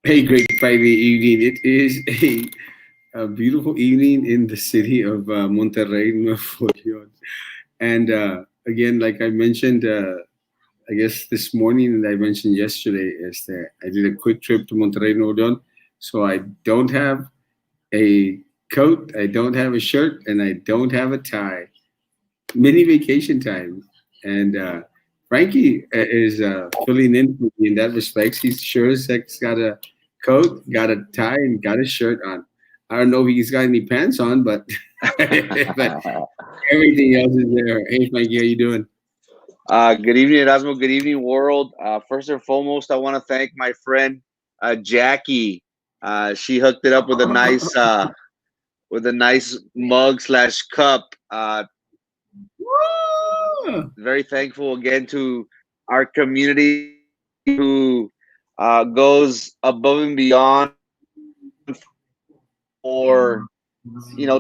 Hey, great Friday evening. It is a beautiful evening in the city of Monterrey, Nuevo León. And again, like I mentioned, I guess this morning and I mentioned yesterday, is that I did a quick trip to Monterrey, Nuevo León. So I don't have a coat, I don't have a shirt, and I don't have a tie. Mini vacation time. And Frankie is filling in for me in that respect. He's sure as heck's got a coat, got a tie, and got a shirt on. I don't know if he's got any pants on, but but everything else is there. Hey, Frankie, how you doing? Good evening, Erasmo. Good evening, world. First and foremost, I want to thank my friend Jackie. She hooked it up with a nice mug slash cup. Woo! Very thankful again to our community who goes above and beyond for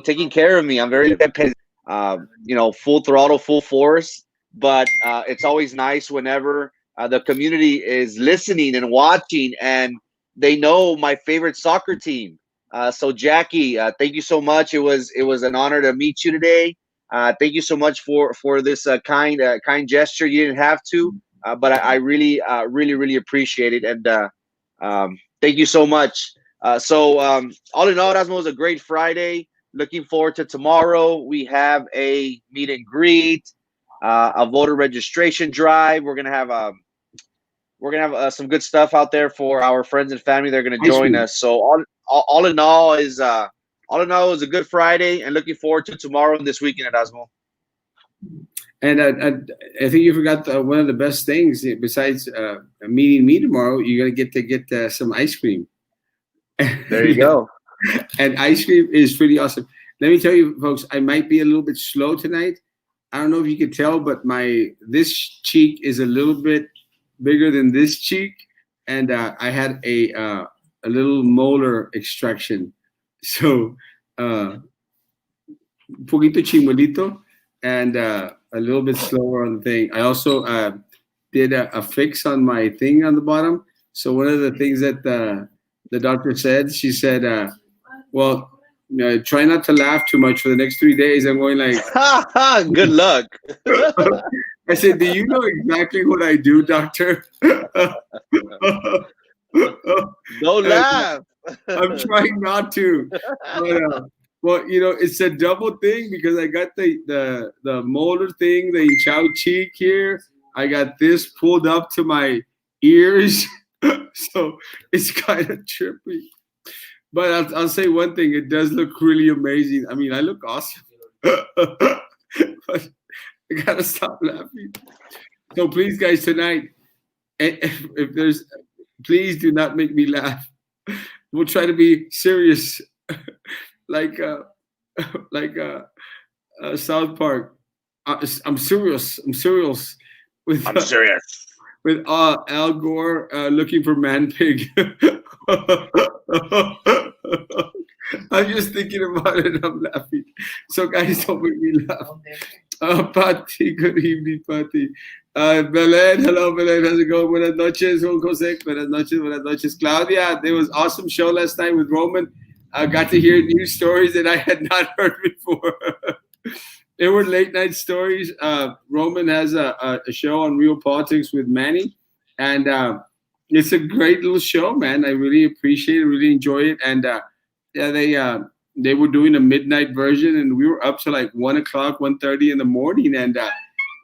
taking care of me. I'm very full throttle, full force. But it's always nice whenever the community is listening and watching, and they know my favorite soccer team. So Jackie, thank you so much. It was an honor to meet you today. Thank you so much for this kind gesture. You didn't have to, but I really really appreciate it, and thank you so much. All in all, Erasmo, was a great Friday. Looking forward to tomorrow. We have a meet and greet, a voter registration drive. We're gonna have some good stuff out there for our friends and family. They're gonna Ice join cream. us. So all in all is a good Friday, and looking forward to tomorrow and this weekend, Erasmo. And I think you forgot one of the best things besides meeting me tomorrow. You're gonna get to get some ice cream. There you go. And ice cream is pretty awesome. Let me tell you, folks, I might be a little bit slow tonight. I don't know if you could tell, but my this cheek is a little bit bigger than this cheek, and I had a little molar extraction, so uh, poquito chimolito, and a little bit slower on the thing. I also did a fix on my thing on the bottom. So one of the things that the doctor said, she said, well, try not to laugh too much for the next 3 days. I'm going like, Good luck. I said, do you know exactly what I do, doctor? Don't And laugh. I'm trying not to. But, well, it's a double thing because I got the molar thing, the chow cheek here. I got this pulled up to my ears. So it's kind of trippy. But I'll say one thing: it does look really amazing. I mean, I look awesome, but I gotta stop laughing. So please, guys, tonight, if there's, please do not make me laugh. We'll try to be serious, like like South Park. I'm serious. I'm serious with I'm serious. Al Gore looking for man pig. I'm just thinking about it. I'm laughing. So guys, don't make me laugh. Patty, good evening, Patty. Belen, hello, Belen. How's it going? Buenas noches, Juan Jose. Buenas noches, buenas noches, Claudia. There was awesome show last night with Roman. I got to hear new stories that I had not heard before. They were late night stories. Roman has a show on Real Politics with Manny, and it's a great little show, man. I really appreciate it, really enjoy it, and yeah, they were doing a midnight version, and we were up to like 1 o'clock, 1:30 in the morning, and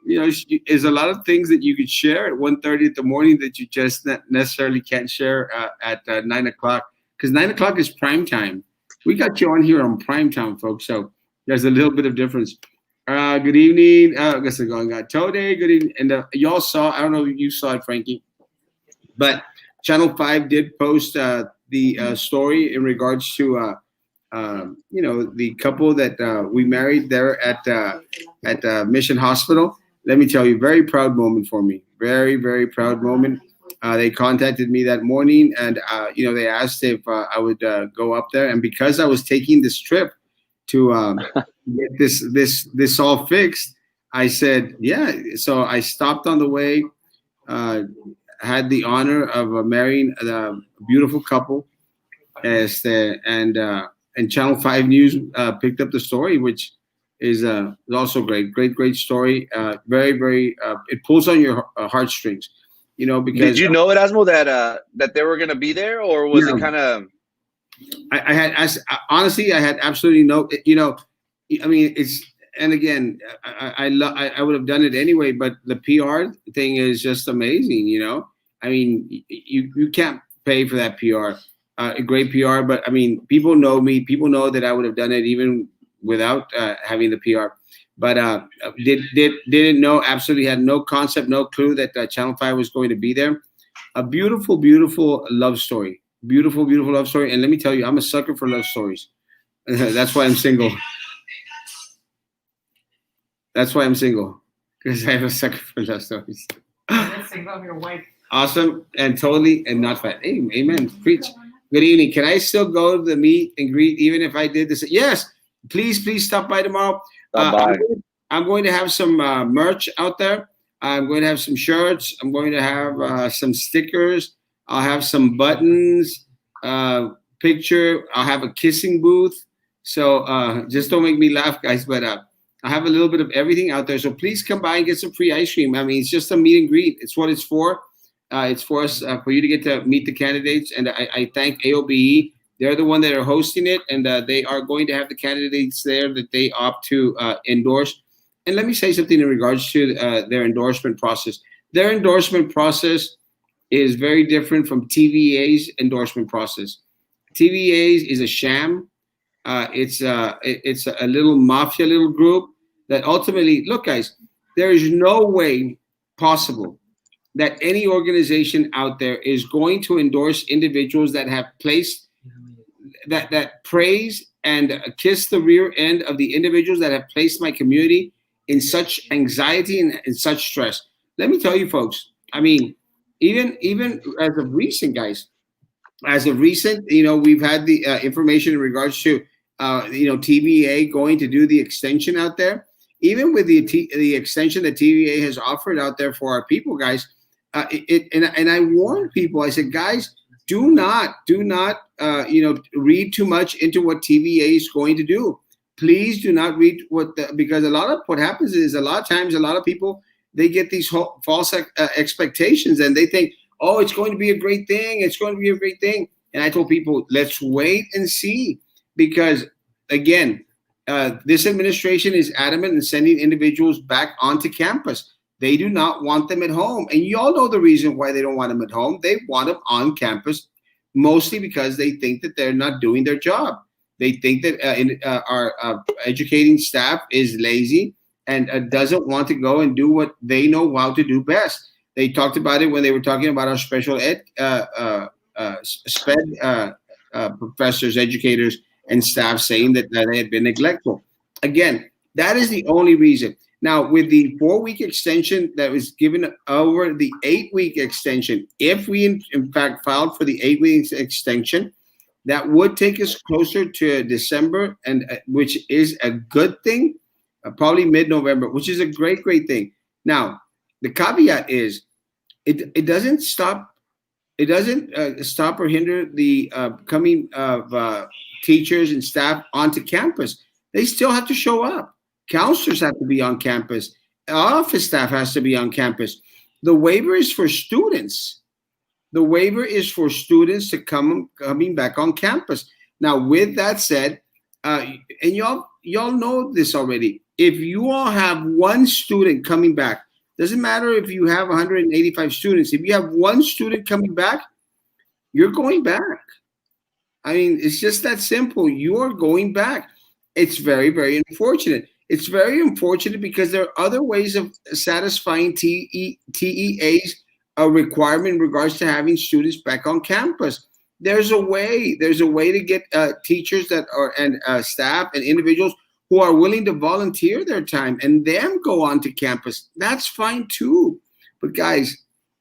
there's a lot of things that you could share at 1:30 in the morning that you just not necessarily can't share at 9 o'clock because 9 o'clock is prime time. We got you on here on prime time, folks. So there's a little bit of difference. Good evening. I guess I'm going Tode. Good evening. And y'all saw, I don't know if you saw it, Frankie, but Channel 5 did post the story in regards to, the couple that we married there at Mission Hospital. Let me tell you, very proud moment for me. Very, very proud moment. They contacted me that morning, and they asked if I would go up there, and because I was taking this trip to get this all fixed, I said yeah. So I stopped on the way. Uh, had the honor of marrying a beautiful couple. And Channel 5 News picked up the story, which is also great story. Very, very, it pulls on your heartstrings, Did because you know, Erasmo, that they were gonna be there, or was it yeah, kind of? I had honestly, I had absolutely no, I mean, it's, and again, I would have done it anyway, but the PR thing is just amazing. I mean, you can't pay for that PR, a great PR, but I mean, people know me, people know that I would have done it even without having the PR. But didn't know, absolutely had no concept, no clue that Channel 5 was going to be there. A beautiful love story. Beautiful love story. And let me tell you, I'm a sucker for love stories. That's why I'm single. That's why I'm single. Because I have a sucker for love stories. You're single of your wife. Awesome and totally and not fat. Hey, amen. Preach. Good evening. Can I still go to the meet and greet even if I did this? Yes. Please stop by tomorrow. Stop I'm, by. going, I'm going to have some merch out there. I'm going to have some shirts. I'm going to have some stickers. I'll have some buttons, picture. I'll have a kissing booth. So just don't make me laugh, guys. But I have a little bit of everything out there. So please come by and get some free ice cream. I mean, it's just a meet and greet. It's what it's for. It's for us, for you to get to meet the candidates. And I thank AOBE. They're the one that are hosting it, and they are going to have the candidates there that they opt to endorse. And let me say something in regards to their endorsement process. Their endorsement process is very different from TVA's endorsement process. TVA's is a sham. It's a little mafia little group that ultimately, look, guys, there is no way possible that any organization out there is going to endorse individuals that have placed that praise and kiss the rear end of the individuals that have placed my community in such anxiety and in such stress. Let me tell you, folks. I mean, even as of recent, guys, as of recent, we've had the information in regards to TVA going to do the extension out there. Even with the extension that TVA has offered out there for our people, guys, and I warned people. I said, guys, do not read too much into what TVA is going to do. Please do not read because a lot of what happens is a lot of times a lot of people, they get these false expectations and they think, oh, it's going to be a great thing. It's going to be a great thing. And I told people, let's wait and see, because again, this administration is adamant in sending individuals back onto campus. They do not want them at home. And you all know the reason why they don't want them at home. They want them on campus, mostly because they think that they're not doing their job. They think that our educating staff is lazy and doesn't want to go and do what they know how to do best. They talked about it when they were talking about our special ed SPED professors, educators, and staff saying that they had been neglectful. Again, that is the only reason. Now, with the 4-week extension that was given over the 8-week extension, if we in fact filed for the 8-week extension, that would take us closer to December, and which is a good thing, probably mid-November, which is a great thing. Now, the caveat is it doesn't stop. It doesn't stop or hinder the coming of teachers and staff onto campus. They still have to show up. Counselors have to be on campus. Office staff has to be on campus. The waiver is for students. The waiver is for students to coming back on campus. Now, with that said, and y'all know this already. If you all have one student coming back, doesn't matter if you have 185 students. If you have one student coming back, you're going back. I mean, it's just that simple. You're going back. It's very unfortunate. It's very unfortunate because there are other ways of satisfying TEA's requirement in regards to having students back on campus. There's a way. There's a way to get teachers that are and staff and individuals who are willing to volunteer their time and then go on to campus. That's fine too. But guys,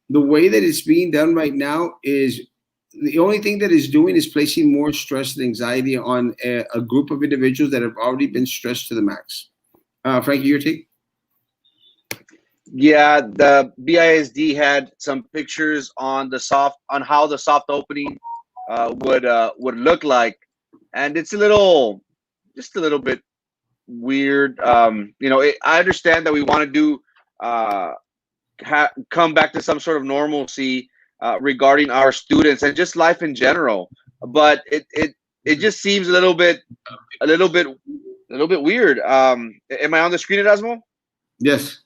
the way that it's being done right now is the only thing that is doing is placing more stress and anxiety on a group of individuals that have already been stressed to the max. Frankie, your take? Yeah, the BISD had some pictures on the soft on how the soft opening would look like, and it's a little, just a little bit weird. I understand that we want to do uh, come back to some sort of normalcy regarding our students and just life in general, but it just seems a little bit a little bit weird. Am I on the screen, Erasmo? Yes.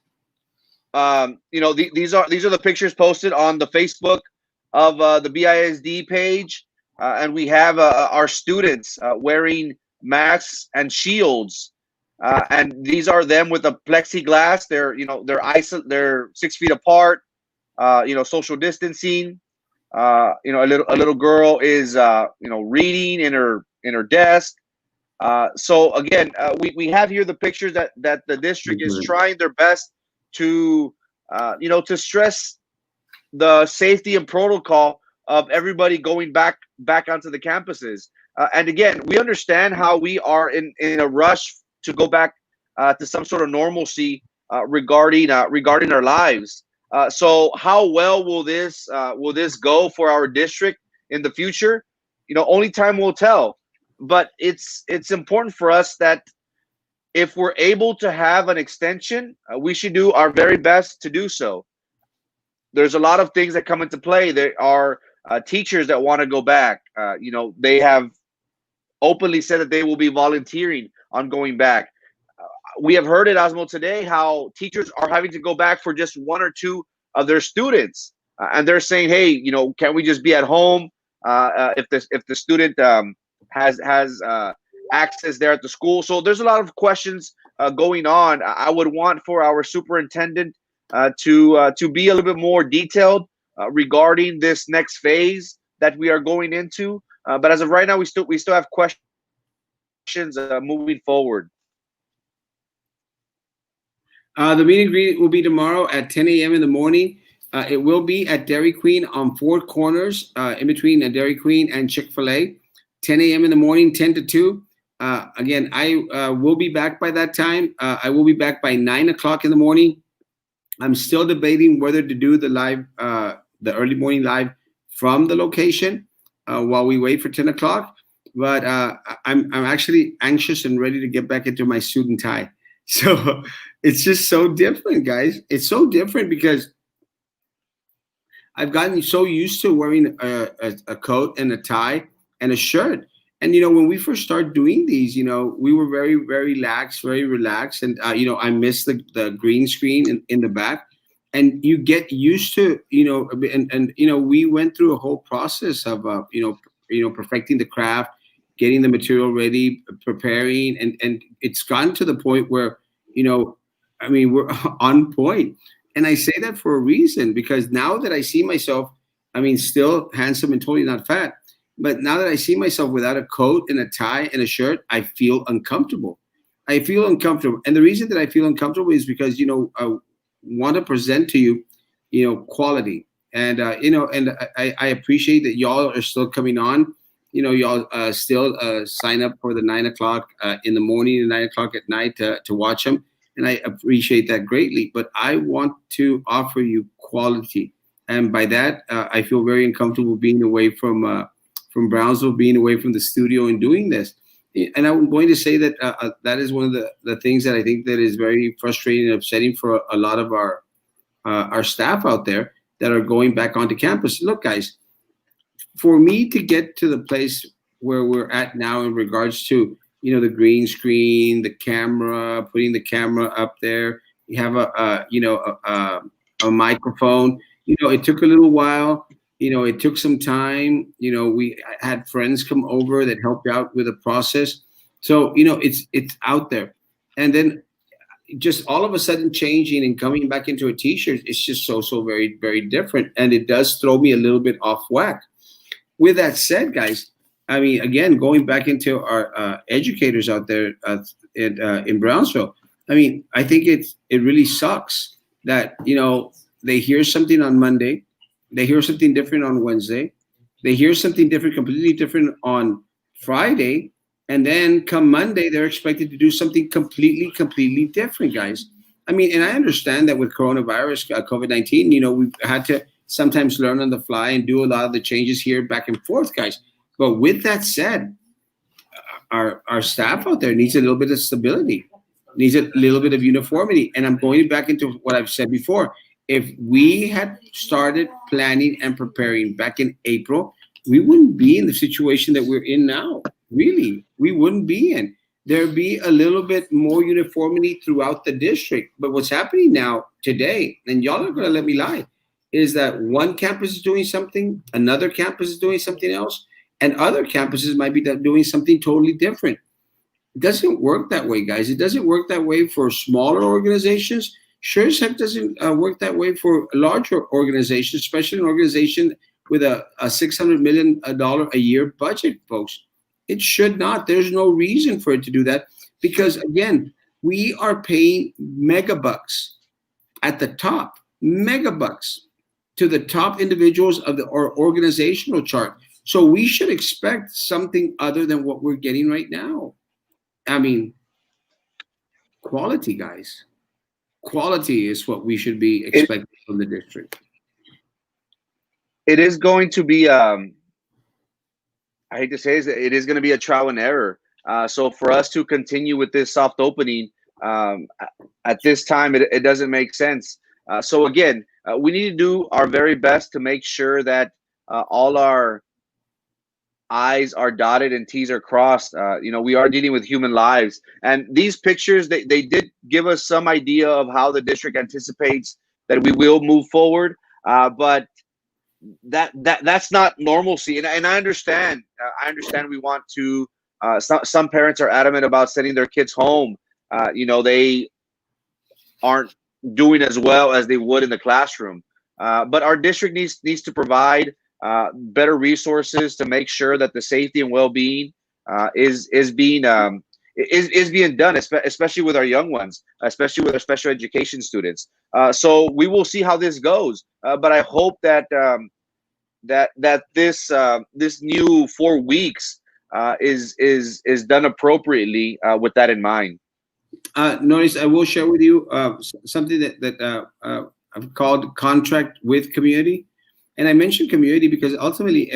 These are the pictures posted on the Facebook of the BISD page, and we have our students wearing masks and shields, and these are them with a plexiglass. They're 6 feet apart. Social distancing. A little girl is reading in her desk. So again, we have here the pictures that the district is trying their best to to stress the safety and protocol of everybody going back onto the campuses. And again, we understand how we are in a rush to go back to some sort of normalcy regarding our lives. So how well will this go for our district in the future? Only time will tell. But it's important for us that if we're able to have an extension, we should do our very best to do so. There's a lot of things that come into play. There are teachers that want to go back. They have openly said that they will be volunteering on going back. We have heard at Osmo today how teachers are having to go back for just one or two of their students, and they're saying, "Hey, can we just be at home if the student has access there at the school?" So there's a lot of questions going on. I would want for our superintendent to be a little bit more detailed regarding this next phase that we are going into. But as of right now, we still have questions moving forward. The meet and greet will be tomorrow at 10 a.m. in the morning. It will be at Dairy Queen on Four Corners, in between Dairy Queen and Chick-fil-A. 10 a.m. in the morning, 10 to 2. Again, I will be back by that time. I will be back by 9 o'clock in the morning. I'm still debating whether to do the live, the early morning live from the location while we wait for 10 o'clock. But I'm actually anxious and ready to get back into my suit and tie. So it's just so different, guys. It's so different because I've gotten so used to wearing a coat and a tie and a shirt. And when we first started doing these, we were very, very lax, very relaxed. And I miss the green screen in the back. And you get used to, and we went through a whole process of perfecting the craft, getting the material ready, preparing, and it's gotten to the point where, we're on point. And I say that for a reason, because now that I see myself, still handsome and totally not fat, but now that I see myself without a coat and a tie and a shirt, I feel uncomfortable. I feel uncomfortable. And the reason that I feel uncomfortable is because, I want to present to you, quality. And, I appreciate that y'all are still coming on. Y'all still sign up for the 9 o'clock in the morning and 9 o'clock at night to watch them. And I appreciate that greatly. But I want to offer you quality. And by that, I feel very uncomfortable being away from Brownsville, being away from the studio and doing this. And I'm going to say that that is one of the things that I think that is very frustrating and upsetting for a lot of our staff out there that are going back onto campus. Look, guys, for me to get to the place where we're at now in regards to the green screen, the camera, putting the camera up there, you have a microphone. It took a little while. It took some time. We had friends come over that helped out with the process. So it's out there, and then just all of a sudden changing and coming back into a t-shirt, it's just so very, very different, and it does throw me a little bit off whack. With that said, guys, again, going back into our educators out there in Brownsville, I think it really sucks that they hear something on Monday, they hear something different on Wednesday, they hear something different, completely different on Friday, and then come Monday they're expected to do something completely different, guys. I mean, and I understand that with coronavirus, COVID-19, we've had to sometimes learn on the fly and do a lot of the changes here back and forth, guys. But with that said, our staff out there needs a little bit of stability, needs a little bit of uniformity. And I'm going back into what I've said before. If we had started planning and preparing back in April, we wouldn't be in the situation that we're in now. Really, we wouldn't be in. There'd be a little bit more uniformity throughout the district. But what's happening now today, and y'all are going to let me lie, is that one campus is doing something, another campus is doing something else, and other campuses might be doing something totally different. It doesn't work that way, guys. It doesn't work that way for smaller organizations. Sure as heck doesn't work that way for larger organizations, especially an organization with a $600 million a year budget, folks. It should not. There's no reason for it to do that because, again, we are paying megabucks at the top, megabucks to the top individuals of our organizational chart. So we should expect something other than what we're getting right now. I mean, quality, guys. Quality is what we should be expecting from the district. It is going to be, I hate to say it is going to be a trial and error. So for us to continue with this soft opening at this time, it doesn't make sense. So again, we need to do our very best to make sure that all our I's are dotted and T's are crossed. We are dealing with human lives. And these pictures, they did give us some idea of how the district anticipates that we will move forward. But that's not normalcy. And I understand. We want to. Some parents are adamant about sending their kids home. They aren't doing as well as they would in the classroom. But our district needs to provide better resources to make sure that the safety and well-being is being done, especially with our young ones, especially with our special education students. So we will see how this goes. But I hope that this new 4 weeks is done appropriately with that in mind. Notice I will share with you something that I've called contract with community. And I mentioned community because ultimately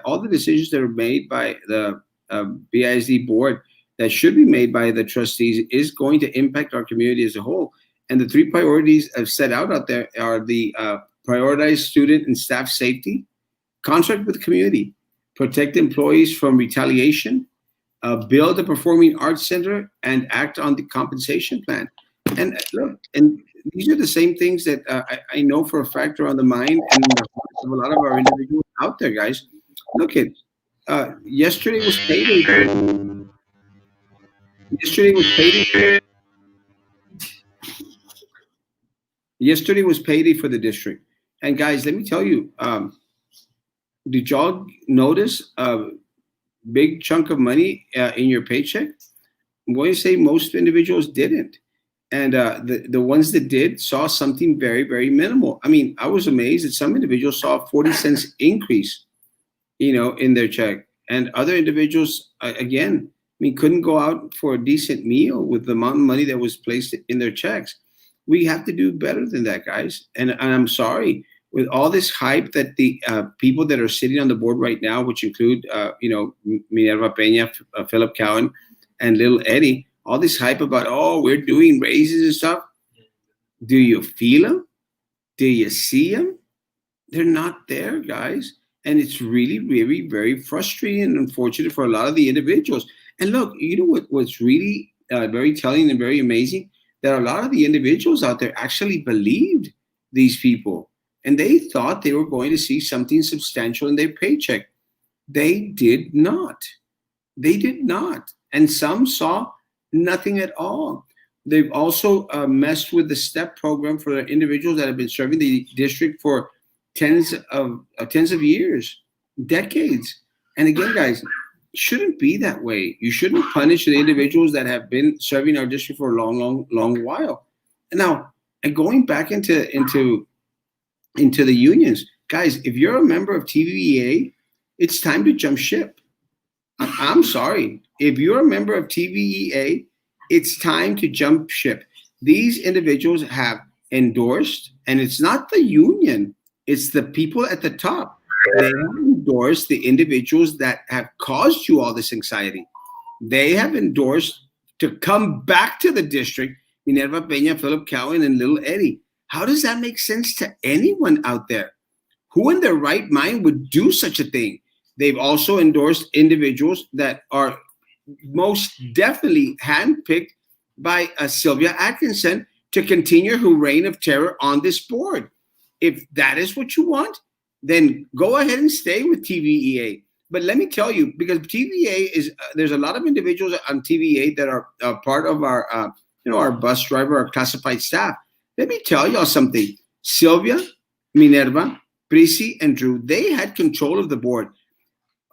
all the decisions that are made by the BISD board that should be made by the trustees is going to impact our community as a whole. And the 3 priorities I've set out there are the prioritize student and staff safety, contract with community, protect employees from retaliation, build a performing arts center, and act on the compensation plan. And look, and these are the same things that I know for a fact are on the mind and the hearts of a lot of our individuals out there, guys. Look at yesterday was payday. Yesterday was payday. Yesterday was payday for the district. And guys, let me tell you, did y'all notice a big chunk of money in your paycheck? I'm going to say most individuals didn't. And the ones that did saw something very, very minimal. I mean, I was amazed that some individuals saw a 40 cents increase, in their check. And other individuals, again, couldn't go out for a decent meal with the amount of money that was placed in their checks. We have to do better than that, guys. And I'm sorry, with all this hype that the people that are sitting on the board right now, which include, Minerva Peña, Philip Cowan, and Little Eddie, all this hype about, we're doing raises and stuff. Do you feel them? Do you see them? They're not there, guys. And it's really, really very frustrating and unfortunate for a lot of the individuals. And look, what's really very telling and very amazing? That a lot of the individuals out there actually believed these people. And they thought they were going to see something substantial in their paycheck. They did not. They did not. And some saw nothing at all. They've also messed with the STEP program for the individuals that have been serving the district for tens of years, decades. And again, guys, it shouldn't be that way. You shouldn't punish the individuals that have been serving our district for a long, long, long while. Now, and going back into the unions, guys, if you're a member of TVEA, it's time to jump ship. I'm sorry. If you're a member of TVEA, it's time to jump ship. these individuals have endorsed, and it's not the union, it's the people at the top. They have endorsed the individuals that have caused you all this anxiety. They have endorsed to come back to the district, Minerva Peña, Philip Cowan, and Little Eddie. How does that make sense to anyone out there? Who in their right mind would do such a thing? They've also endorsed individuals that are most definitely handpicked by Sylvia Atkinson to continue her reign of terror on this board. If that is what you want, then go ahead and stay with TVEA. But let me tell you, because TVA is there's a lot of individuals on TVA that are part of our our bus driver, our classified staff. Let me tell y'all something. Sylvia, Minerva, Prissy, and Drew, they had control of the board.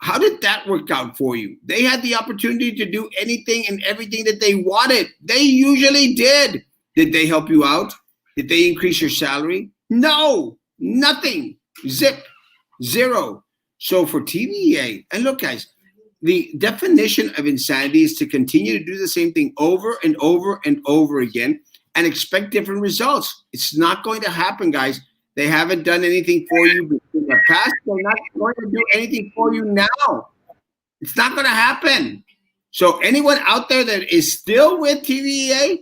How did that work out for you? They had the opportunity to do anything and everything that they wanted. They usually did. Did they help you out? Did they increase your salary? No, nothing. Zip, zero. So for TVA, and look, guys, the definition of insanity is to continue to do the same thing over and over and over again and expect different results. It's not going to happen, guys. They haven't done anything for you in the past. They're not going to do anything for you now. It's not going to happen. So anyone out there that is still with TVA,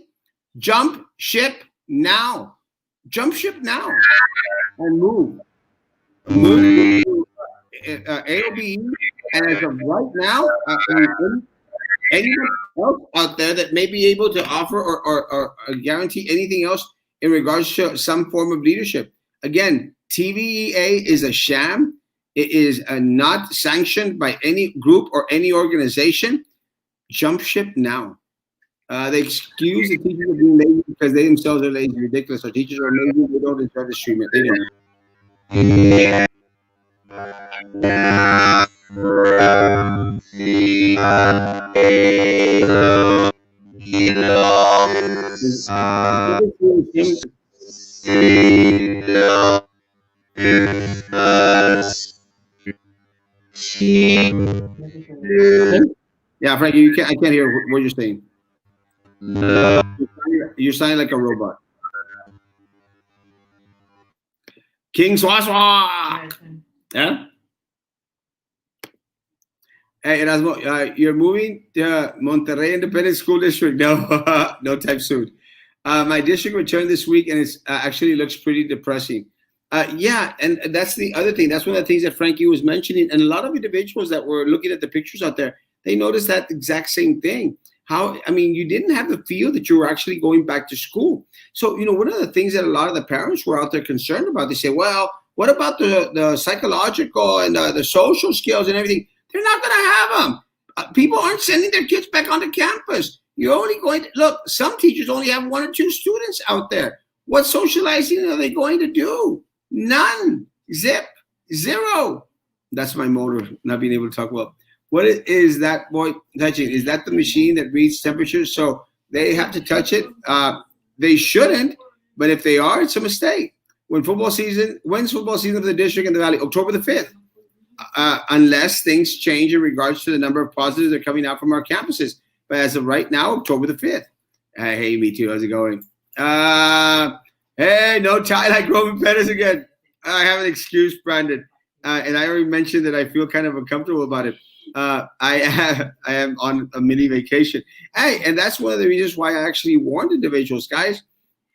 jump ship now. Jump ship now and move. Move to AOBE. And as of right now, anyone else out there that may be able to offer or guarantee anything else in regards to some form of leadership. Again, TVEA is a sham. It is not sanctioned by any group or any organization. Jump ship now. They excuse the teachers of being lazy because they themselves are lazy, ridiculous. Our teachers are lazy. They don't deserve this treatment. They don't. Yeah, Frankie, I can't hear what you're saying. You're sounding like a robot. King Swaswa. Yeah. Hey, Erasmo, you're moving to Monterrey Independent School District? No, no time soon. My district returned this week, and it's actually looks pretty depressing. Yeah, and that's the other thing. That's one of the things that Frankie was mentioning, and a lot of individuals that were looking at the pictures out there, they noticed that exact same thing. You didn't have the feel that you were actually going back to school. So, one of the things that a lot of the parents were out there concerned about, they say, well, what about the psychological and the social skills and everything? They're not going to have them. People aren't sending their kids back onto campus. You're only going to look. Some teachers only have 1 or 2 students out there. What socializing are they going to do? None. Zip. Zero. That's my motor. Not being able to talk well. What is that boy touching? Is that the machine that reads temperatures? So they have to touch it. They shouldn't, but if they are, it's a mistake. When's football season for the district and the valley? October the 5th. Unless things change in regards to the number of positives that are coming out from our campuses. But as of right now, October the 5th. Hey, me too. How's it going? Hey, no tie like Roman Pettis again. I have an excuse, Brandon. And I already mentioned that I feel kind of uncomfortable about it. I am on a mini vacation. Hey, and that's one of the reasons why I actually warned individuals, guys.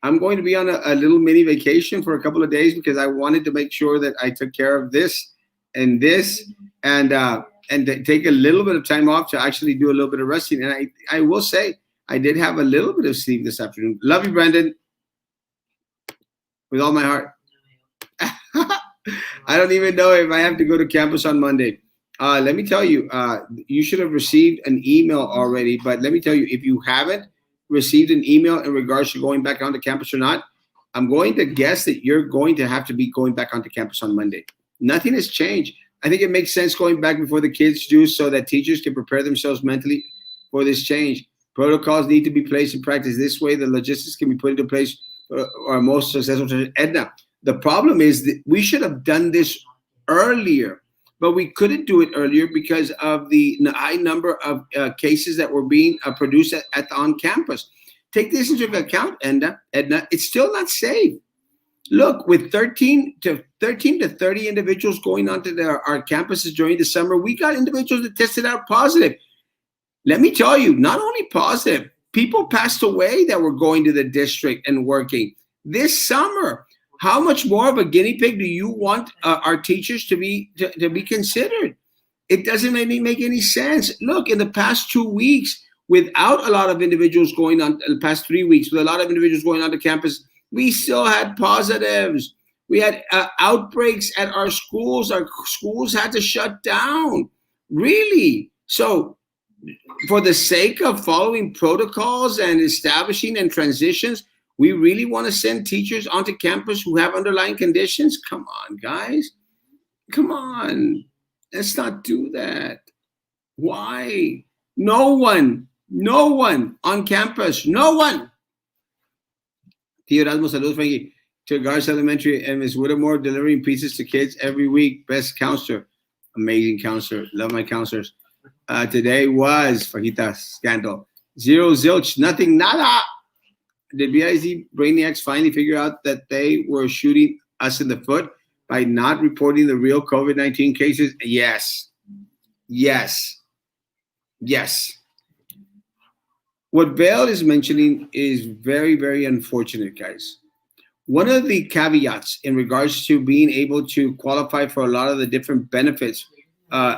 I'm going to be on a little mini vacation for a couple of days because I wanted to make sure that I took care of this and take a little bit of time off to actually do a little bit of resting. And I will say I did have a little bit of sleep this afternoon. Love you, Brandon, with all my heart. I don't even know if I have to go to campus on Monday. Let me tell you, you should have received an email already. But let me tell you, if you haven't received an email in regards to going back onto campus or not, I'm going to guess that you're going to have to be going back onto campus on Monday. Nothing has changed. I think it makes sense going back before the kids do so that teachers can prepare themselves mentally for this change. Protocols need to be placed in practice. This way, the logistics can be put into place or most successful. Edna, the problem is that we should have done this earlier, but we couldn't do it earlier because of the high number of cases that were being produced on campus. take this into account, Edna. It's still not safe. Look, with 13 to 30 individuals going onto our campuses during the summer, we got individuals that tested out positive. Let me tell you, not only positive, people passed away that were going to the district and working this summer. How much more of a guinea pig do you want our teachers to be considered? It doesn't make any sense. Look, in the past 2 weeks, without a lot of individuals going on, the past 3 weeks, with a lot of individuals going onto campus, we still had positives. We had outbreaks at our schools. Our schools had to shut down. Really? So, for the sake of following protocols and establishing and transitions, we really want to send teachers onto campus who have underlying conditions? Come on, guys. Come on. Let's not do that. Why? No one on campus. No one. Tío Erasmo, saludos, Frankie. To Garza Elementary and Ms. Whittemore, delivering pizzas to kids every week. Best counselor. Amazing counselor. Love my counselors. Today was Fajita scandal. Zero zilch. Nothing. Nada. Did BIZ Brainiacs finally figure out that they were shooting us in the foot by not reporting the real COVID-19 cases? Yes. Yes. Yes. What Vail is mentioning is very, very unfortunate, guys. One of the caveats in regards to being able to qualify for a lot of the different benefits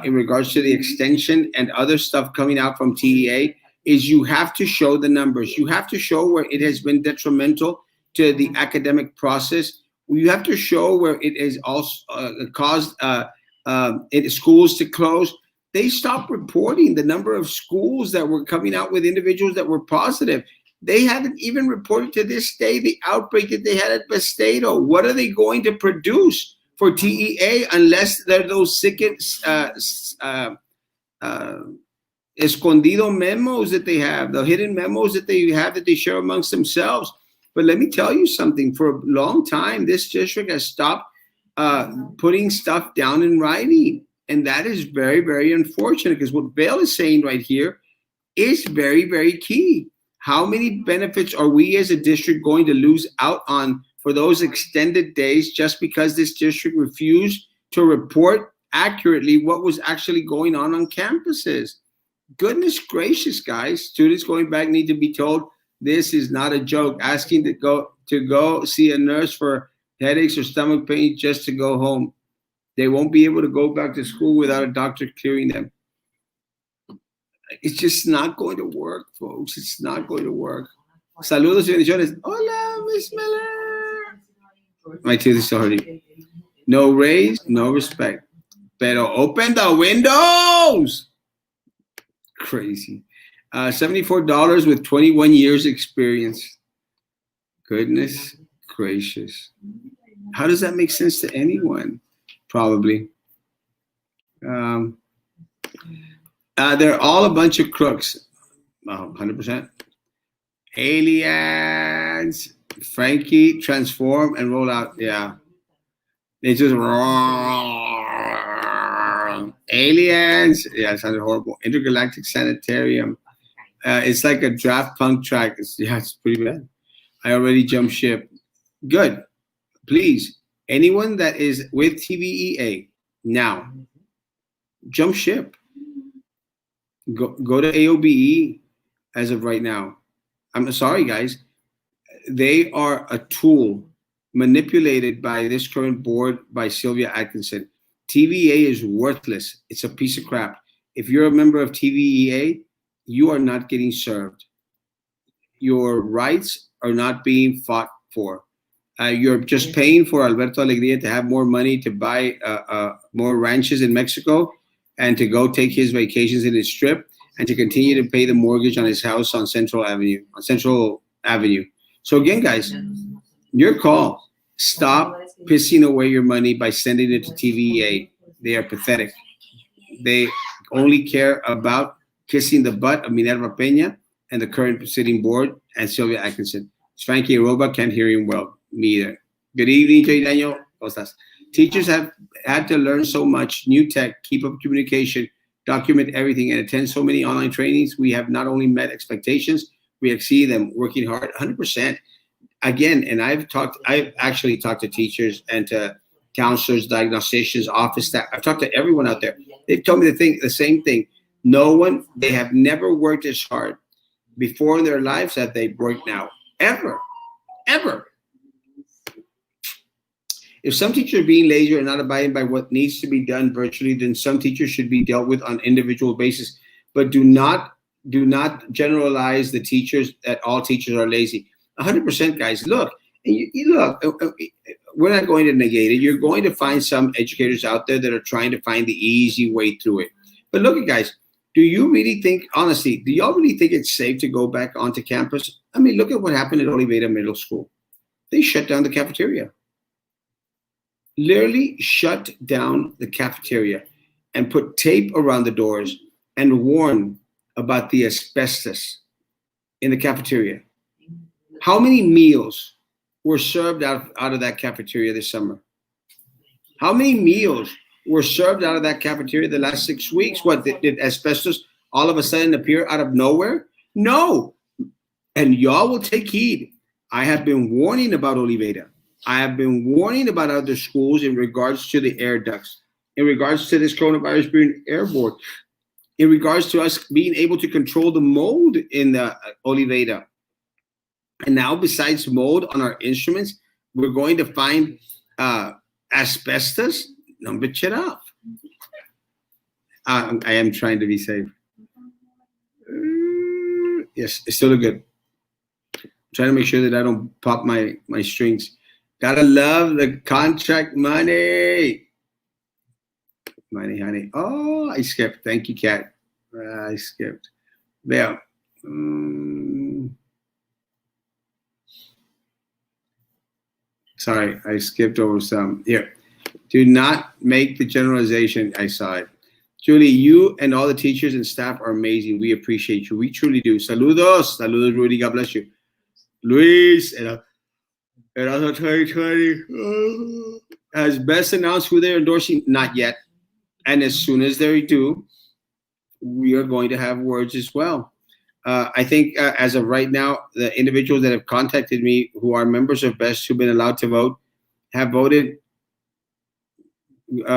in regards to the extension and other stuff coming out from TEA is you have to show the numbers. You have to show where it has been detrimental to the academic process. You have to show where it has also caused schools to close. They stopped reporting the number of schools that were coming out with individuals that were positive. They haven't even reported to this day the outbreak that they had at Bastedo. What are they going to produce for TEA unless they're those sickened escondido memos that they have, the hidden memos that they have that they share amongst themselves? But let me tell you something. For a long time, this district has stopped putting stuff down in writing. And that is very, very unfortunate, because what Vail is saying right here is very, very key. How many benefits are we as a district going to lose out on for those extended days just because this district refused to report accurately what was actually going on campuses? Goodness gracious, guys. Students going back need to be told this is not a joke. Asking to go see a nurse for headaches or stomach pain just to go home. They won't be able to go back to school without a doctor clearing them. It's just not going to work, folks. It's not going to work. Saludos y bendiciones. Hola, Miss Miller. My tooth is still hurting. No raise, no respect. Pero open the windows. Crazy. $74 with 21 years experience. Goodness gracious. How does that make sense to anyone? Probably. They're all a bunch of crooks. 100%. Aliens. Frankie, transform and roll out. Yeah. They just aliens. Yeah, it sounded horrible. Intergalactic Sanitarium. It's like a draft punk track. It's pretty bad. I already jumped ship. Good. Please, anyone that is with TVEA now, jump ship. Go to AOBE as of right now. I'm sorry, guys. They are a tool manipulated by this current board by Sylvia Atkinson. TVA is worthless. It's a piece of crap. If you're a member of TVEA, you are not getting served. Your rights are not being fought for. You're just paying for Alberto Alegría to have more money to buy more ranches in Mexico and to go take his vacations in his strip and to continue to pay the mortgage on his house on Central Avenue. So again, guys, your call. Stop pissing away your money by sending it to TVA. They are pathetic. They only care about kissing the butt of Minerva Peña and the current sitting board and Sylvia Atkinson. Frankie Aroba can't hear him well. Me either. Good evening, Jay Daniel. Teachers have had to learn so much new tech, keep up communication, document everything, and attend so many online trainings. We have not only met expectations, We see them working hard, 100%. Again, and I've actually talked to teachers and to counselors, diagnosticians, office staff. I've talked to everyone out there. They've told me the same thing. They have never worked as hard before in their lives that they work now. Ever. Ever. If some teachers are being lazy or not abiding by what needs to be done virtually, then some teachers should be dealt with on individual basis. But do not generalize the teachers that all teachers are lazy. 100%, guys. Look, we're not going to negate it. You're going to find some educators out there that are trying to find the easy way through it. But look, guys, do you really think, honestly, do y'all really think it's safe to go back onto campus? I mean, look at what happened at Oliveira Middle School. They shut down the cafeteria. Literally shut down the cafeteria and put tape around the doors and warn about the asbestos in the cafeteria. How many meals were served out of that cafeteria this summer? How many meals were served out of that cafeteria the last 6 weeks? What, did asbestos all of a sudden appear out of nowhere? No. And y'all will take heed. I have been warning about Oliveira. I have been warning about other schools in regards to the air ducts, in regards to this coronavirus being airborne, in regards to us being able to control the mold in the Oliveira. And now, besides mold on our instruments, we're going to find asbestos. Number shit up. I am trying to be safe. Yes, it's still good. I'm trying to make sure that I don't pop my strings. Gotta love the contract money. Money, honey. Oh, I skipped. Thank you, Kat. I skipped. There. Sorry, I skipped over some. Here. Do not make the generalization. I saw it. Julie, you and all the teachers and staff are amazing. We appreciate you. We truly do. Saludos. Saludos, Rudy. God bless you. Luis. Erasmo 2020 has best announced who they're endorsing. Not yet. And as soon as they do, we are going to have words as well. I think as of right now, the individuals that have contacted me who are members of BEST who've been allowed to vote have voted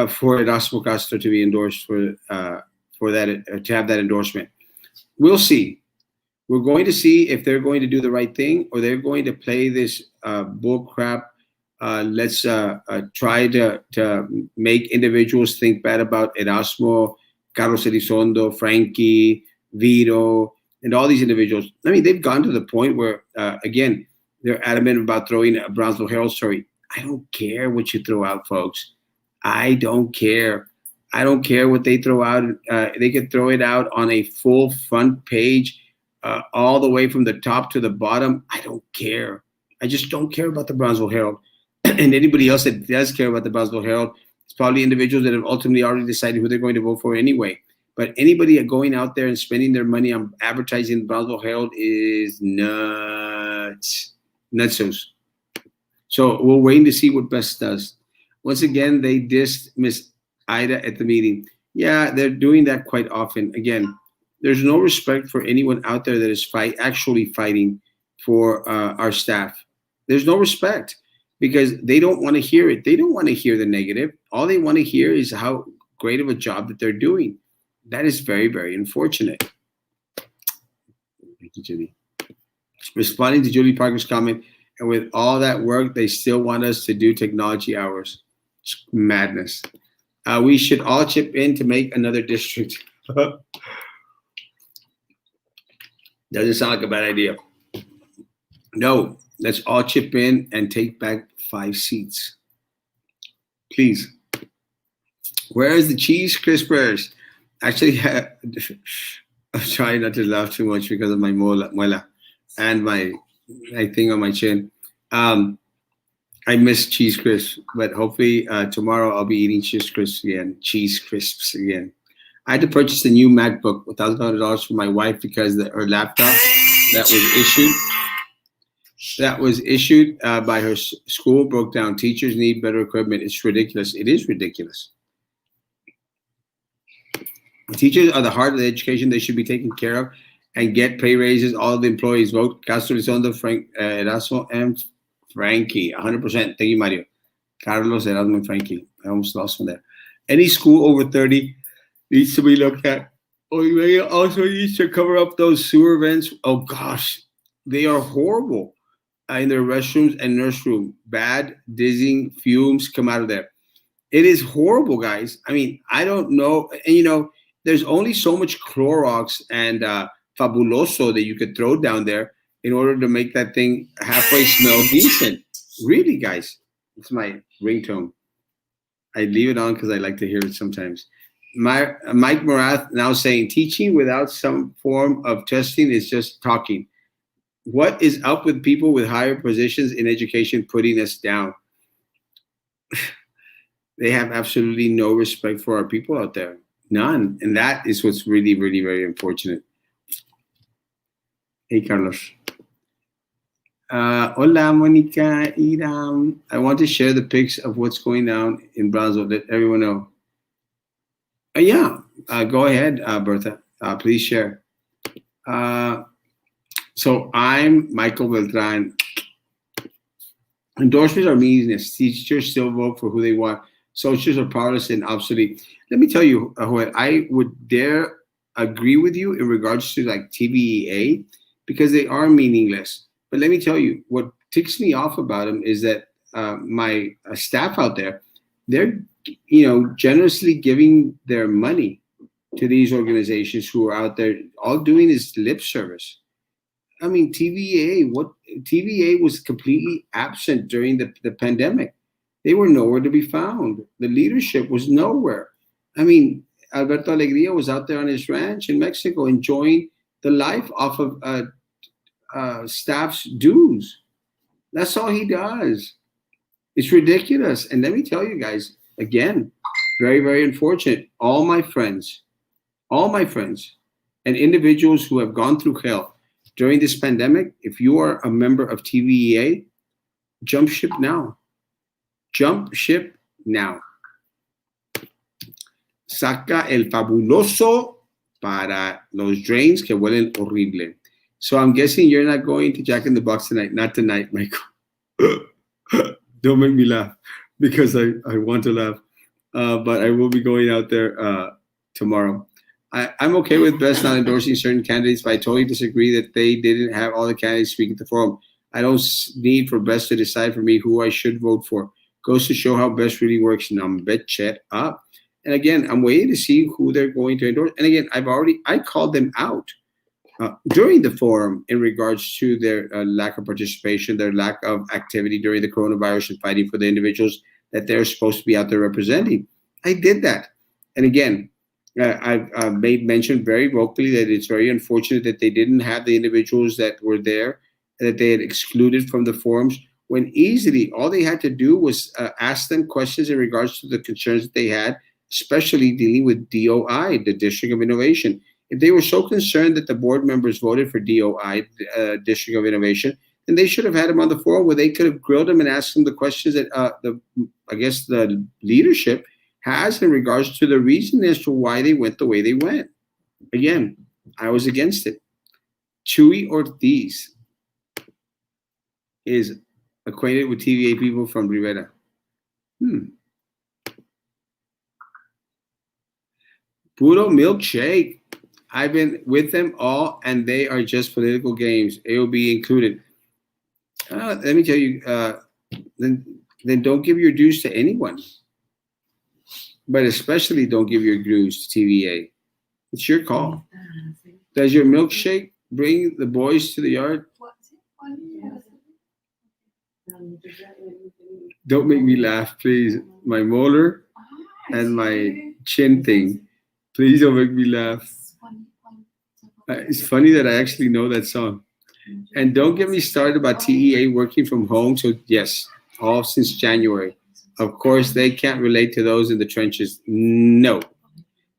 for Erasmo Castro to be endorsed for that to have that endorsement. We'll see. We're going to see if they're going to do the right thing or they're going to play this bull crap. Let's try to make individuals think bad about Erasmo, Carlos Elizondo, Frankie, Vito, and all these individuals. I mean, they've gone to the point where, again, they're adamant about throwing a Brownsville Herald story. I don't care what you throw out, folks. I don't care. I don't care what they throw out. They could throw it out on a full front page, all the way from the top to the bottom. I don't care. I just don't care about the Brownsville Herald. And anybody else that does care about the Brownsville Herald, it's probably individuals that have ultimately already decided who they're going to vote for anyway. But anybody going out there and spending their money on advertising the Brownsville Herald is nuts. Nutsos. So we're waiting to see what BEST does. Once again, they dissed Miss Ida at the meeting. Yeah, they're doing that quite often. Again, there's no respect for anyone out there that is actually fighting for our staff. There's no respect because they don't want to hear it. They don't want to hear the negative. All they want to hear is how great of a job that they're doing. That is very, very unfortunate. Thank you, Julie. Responding to Julie Parker's comment, and with all that work, they still want us to do technology hours. It's madness. We should all chip in to make another district. Doesn't sound like a bad idea. No, let's all chip in and take back 5 seats. Please. Where is the cheese crispers? Actually, I'm trying not to laugh too much because of my muela and my thing on my chin. I miss cheese crisps, but hopefully tomorrow I'll be eating cheese crisps again. Cheese crisps again. I had to purchase a new MacBook, $1,500 for my wife because her laptop that was issued by her school broke down. Teachers need better equipment. It's ridiculous. It is ridiculous. Teachers are the heart of the education. They should be taken care of. and get pay raises. All the employees vote. Castro Elizondo, Frank, Erasmo, and Frankie. 100%. Thank you, Mario. Carlos, Erasmo, and Frankie. I almost lost one there. Any school over 30 needs to be looked at. Oh, you also needs to cover up those sewer vents. Oh gosh, they are horrible in their restrooms and nursery. Bad, dizzying fumes come out of there. It is horrible, guys. I mean, I don't know. And there's only so much Clorox and Fabuloso that you could throw down there in order to make that thing halfway smell decent. Really, guys. It's my ringtone. I leave it on because I like to hear it sometimes. Mike Morath now saying teaching without some form of testing is just talking. What is up with people with higher positions in education putting us down? They have absolutely no respect for our people out there. None. And that is what's really, really very unfortunate. Hey, Carlos. Hola, Monica, Iram. I want to share the pics of what's going down in Brazil. Let everyone know. Yeah, go ahead, Bertha. Please share. So I'm Michael Beltran. Endorsements are meaningless. Teachers still vote for who they want. Socials are powerless and obsolete. Let me tell you, Joel, I would dare agree with you in regards to like TVEA because they are meaningless. But let me tell you, what ticks me off about them is that my staff out there, they're generously giving their money to these organizations who are out there. All doing is lip service. I mean, TVA was completely absent during the pandemic. They were nowhere to be found. The leadership was nowhere. I mean, Alberto Alegria was out there on his ranch in Mexico enjoying the life off of staff's dues. That's all he does. It's ridiculous. And let me tell you guys, again, very, very unfortunate. All my friends, and individuals who have gone through hell during this pandemic, if you are a member of TVEA, jump ship now. Jump ship now. Saca el fabuloso para los drains que huelen horrible. So I'm guessing you're not going to Jack in the Box tonight. Not tonight, Michael. Don't make me laugh because I want to laugh. But I will be going out there tomorrow. I'm okay with Best not endorsing certain candidates, but I totally disagree that they didn't have all the candidates speak at the forum. I don't need for Best to decide for me who I should vote for. Goes to show how Best really works. Bet chat up. And again, I'm waiting to see who they're going to endorse. And again, I called them out during the forum in regards to their lack of participation, their lack of activity during the coronavirus and fighting for the individuals that they're supposed to be out there representing. I did that. And again, I've made mention very vocally that it's very unfortunate that they didn't have the individuals that were there, that they had excluded from the forums, when easily all they had to do was ask them questions in regards to the concerns that they had, especially dealing with DOI, the District of Innovation. If they were so concerned that the board members voted for DOI, District of Innovation, then they should have had them on the forum where they could have grilled them and asked them the questions that the leadership has in regards to the reason as to why they went the way they went. Again, I was against it. Chuy Ortiz is acquainted with TVA people from Rivera. Puro milkshake. I've been with them all, and they are just political games. AOB included. Let me tell you, then don't give your dues to anyone. But especially don't give your dues to TVA. It's your call. Does your milkshake bring the boys to the yard? Don't make me laugh, please. My molar and my chin thing. Please don't make me laugh. It's funny that I actually know that song. And don't get me started about TEA working from home. So yes, all since January. Of course, they can't relate to those in the trenches. No.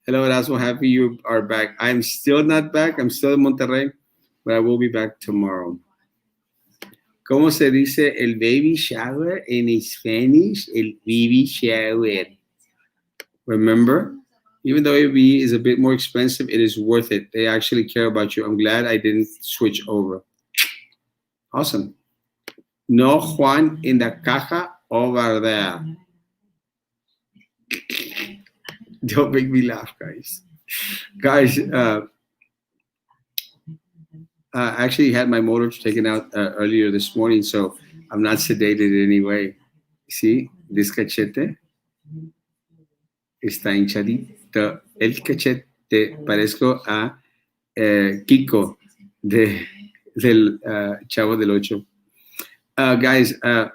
Hello, Erasmo. Happy you are back. I'm still not back. I'm still in Monterrey, but I will be back tomorrow. ¿Cómo se dice el baby shower in Spanish? El baby shower. Remember? Even though ABE is a bit more expensive, it is worth it. They actually care about you. I'm glad I didn't switch over. Awesome. No Juan in the caja over there. Don't make me laugh, guys. Guys, I actually had my motor taken out earlier this morning, so I'm not sedated in any way. See, this cachete está hinchadito. El cachete parezco a Kiko del Chavo del Ocho. Guys, we're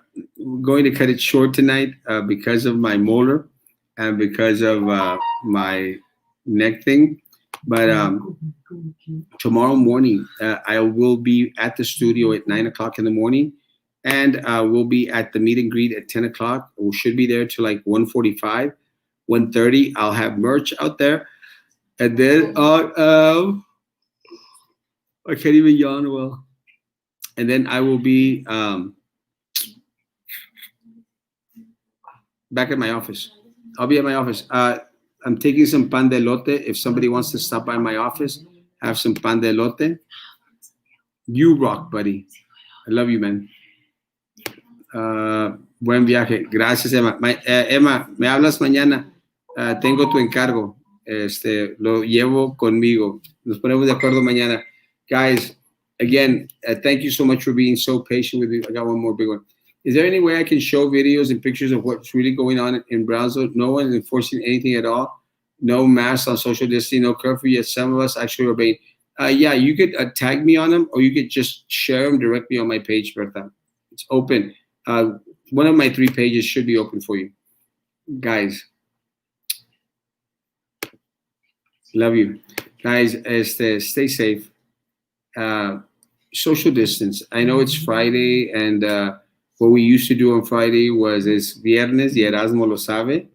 going to cut it short tonight because of my molar and because of my neck thing. But tomorrow morning, I will be at the studio at 9 o'clock in the morning, and we'll be at the meet and greet at 10 o'clock. We should be there till like 1:45, 1:30. I'll have merch out there. And then I can't even yawn well. And then I will be back at my office. I'll be at my office. I'm taking some pan de elote. If somebody wants to stop by my office, have some pan de elote. You rock, buddy. I love you, man. Buen viaje. Gracias, Emma. Emma, me hablas mañana. Tengo tu encargo. Lo llevo conmigo. Nos ponemos de acuerdo mañana. Guys, again, thank you so much for being so patient with me. I got one more big one. Is there any way I can show videos and pictures of what's really going on in Brownsville? No one is enforcing anything at all. No masks on social distancing, no curfew, yet some of us actually obey. Yeah, you could tag me on them, or you could just share them directly on my page, Bertha. It's open. One of my 3 pages should be open for you. Guys, love you. Guys, stay safe. Social distance. I know it's Friday, and what we used to do on Friday was es viernes y Erasmo lo sabe.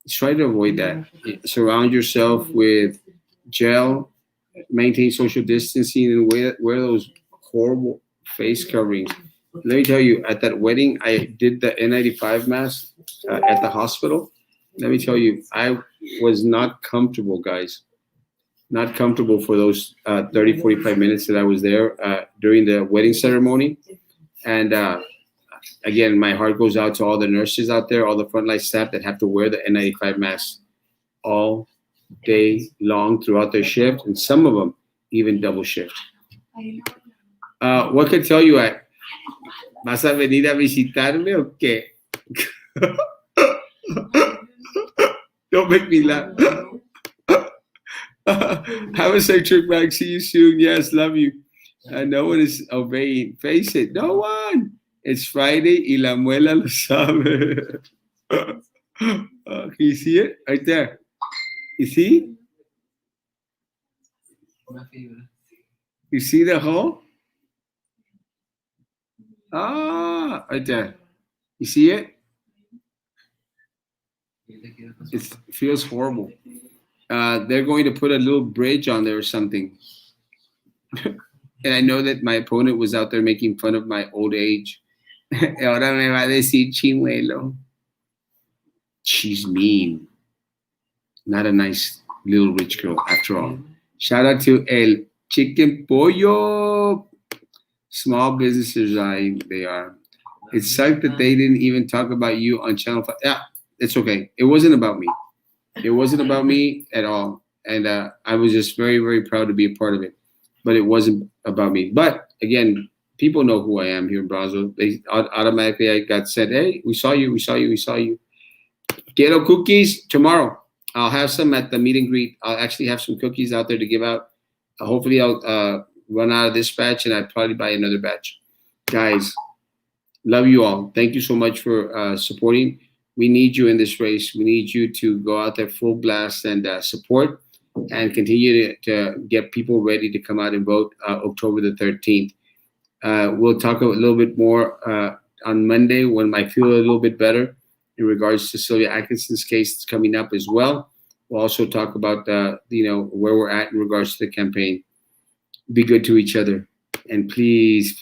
Try to avoid that. Surround yourself with gel, maintain social distancing, and wear those horrible face coverings. Let me tell you, at that wedding, I did the N95 mask at the hospital. Let me tell you, I was not comfortable, guys. Not comfortable for those 30, 45 minutes that I was there during the wedding ceremony. And again, my heart goes out to all the nurses out there, all the frontline staff that have to wear the N95 masks all day long throughout their shift, and some of them even double shift. What could tell you at? ¿Vas a venir a visitarme o qué? Don't make me laugh. Have a safe trip back. See you soon. Yes, love you. No one is obeying. Face it. No one. It's Friday y la muela lo sabe. Can you see it? Right there. You see? You see the hole? Ah, right there. You see it? It feels horrible. They're going to put a little bridge on there or something. And I know that my opponent was out there making fun of my old age. Ahora me va a decir chimuelo. She's mean. Not a nice little rich girl after all. Shout out to El Chicken Pollo. Small businesses, they are. It sucked that they didn't even talk about you on Channel 5. Yeah, it's okay. It wasn't about me. It wasn't about me at all. And I was just very, very proud to be a part of it. But it wasn't about me. But again, people know who I am here in Brazil. They automatically, I got said, hey, we saw you, we saw you, we saw you. Quiero cookies tomorrow. I'll have some at the meet and greet. I'll actually have some cookies out there to give out. Hopefully I'll run out of this batch and I'd probably buy another batch. Guys, love you all. Thank you so much for supporting. We need you in this race. We need you to go out there full blast and support and continue to get people ready to come out and vote October the 13th. We'll talk a little bit more on Monday when I feel a little bit better in regards to Sylvia Atkinson's case that's coming up as well. We'll also talk about where we're at in regards to the campaign. Be good to each other, and please